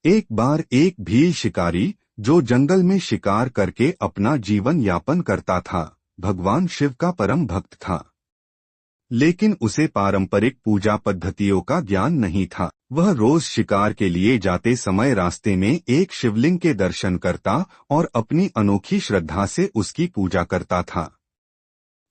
एक बार एक भील शिकारी, जो जंगल में शिकार करके अपना जीवन यापन करता था, भगवान शिव का परम भक्त था। लेकिन उसे पारंपरिक पूजा पद्धतियों का ज्ञान नहीं था। वह रोज शिकार के लिए जाते समय रास्ते में एक शिवलिंग के दर्शन करता और अपनी अनोखी श्रद्धा से उसकी पूजा करता था।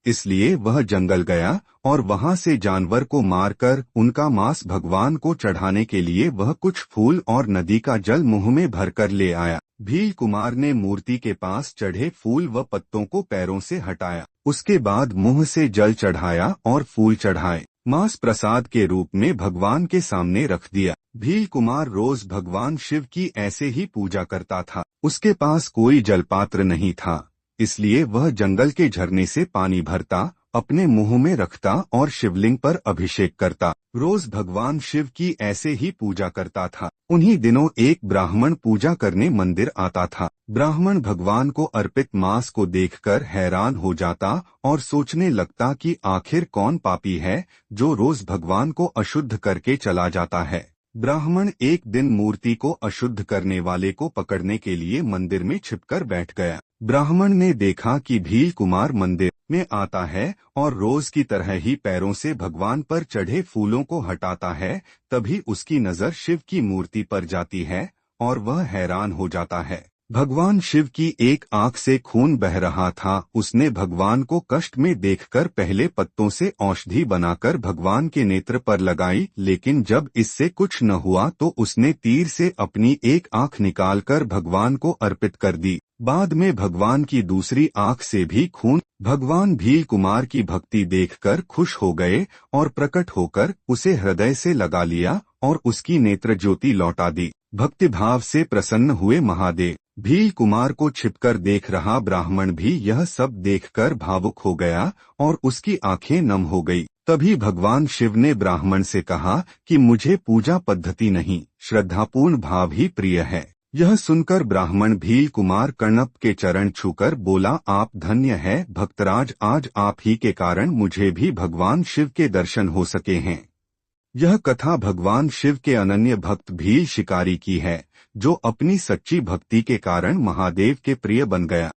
इसलिए वह जंगल गया और वहां से जानवर को मारकर उनका मांस भगवान को चढ़ाने के लिए वह कुछ फूल और नदी का जल मुंह में भरकर ले आया। भील कुमार ने मूर्ति के पास चढ़े फूल व पत्तों को पैरों से हटाया। उसके बाद मुंह से जल चढ़ाया और फूल चढ़ाए मांस प्रसाद के रूप में भगवान के सामने रख दिया। भील कुमार रोज भगवान शिव की ऐसे ही पूजा करता था। उसके पास कोई जलपात्र नहीं था, इसलिए वह जंगल के झरने से पानी भरता, अपने मुंह में रखता और शिवलिंग पर अभिषेक करता। रोज भगवान शिव की ऐसे ही पूजा करता था। उन्हीं दिनों एक ब्राह्मण पूजा करने मंदिर आता था। ब्राह्मण भगवान को अर्पित मांस को देखकर हैरान हो जाता और सोचने लगता कि आखिर कौन पापी है जो रोज भगवान को अशुद्ध करके चला जाता है। ब्राह्मण एक दिन मूर्ति को अशुद्ध करने वाले को पकड़ने के लिए मंदिर में छिपकर बैठ गया। ब्राह्मण ने देखा कि भील कुमार मंदिर में आता है और रोज की तरह ही पैरों से भगवान पर चढ़े फूलों को हटाता है। तभी उसकी नजर शिव की मूर्ति पर जाती है और वह हैरान हो जाता है। भगवान शिव की एक आंख से खून बह रहा था। उसने भगवान को कष्ट में देखकर पहले पत्तों से औषधि बनाकर भगवान के नेत्र पर लगाई, लेकिन जब इससे कुछ न हुआ तो उसने तीर से अपनी एक आंख निकालकर भगवान को अर्पित कर दी। बाद में भगवान की दूसरी आंख से भी खून। भगवान भील कुमार की भक्ति देखकर खुश हो गए और प्रकट होकर उसे हृदय से लगा लिया और उसकी नेत्र ज्योति लौटा दी। भक्तिभाव से प्रसन्न हुए महादेव भील कुमार को छिपकर देख रहा ब्राह्मण भी यह सब देखकर भावुक हो गया और उसकी आंखें नम हो गई। तभी भगवान शिव ने ब्राह्मण से कहा कि मुझे पूजा पद्धति नहीं, श्रद्धापूर्ण भाव ही प्रिय है। यह सुनकर ब्राह्मण भील कुमार कर्णप के चरण छूकर बोला, आप धन्य है भक्तराज, आज आप ही के कारण मुझे भी भगवान शिव के दर्शन हो सके हैं। यह कथा भगवान शिव के अनन्य भक्त भील शिकारी की है, जो अपनी सच्ची भक्ति के कारण महादेव के प्रिय बन गया।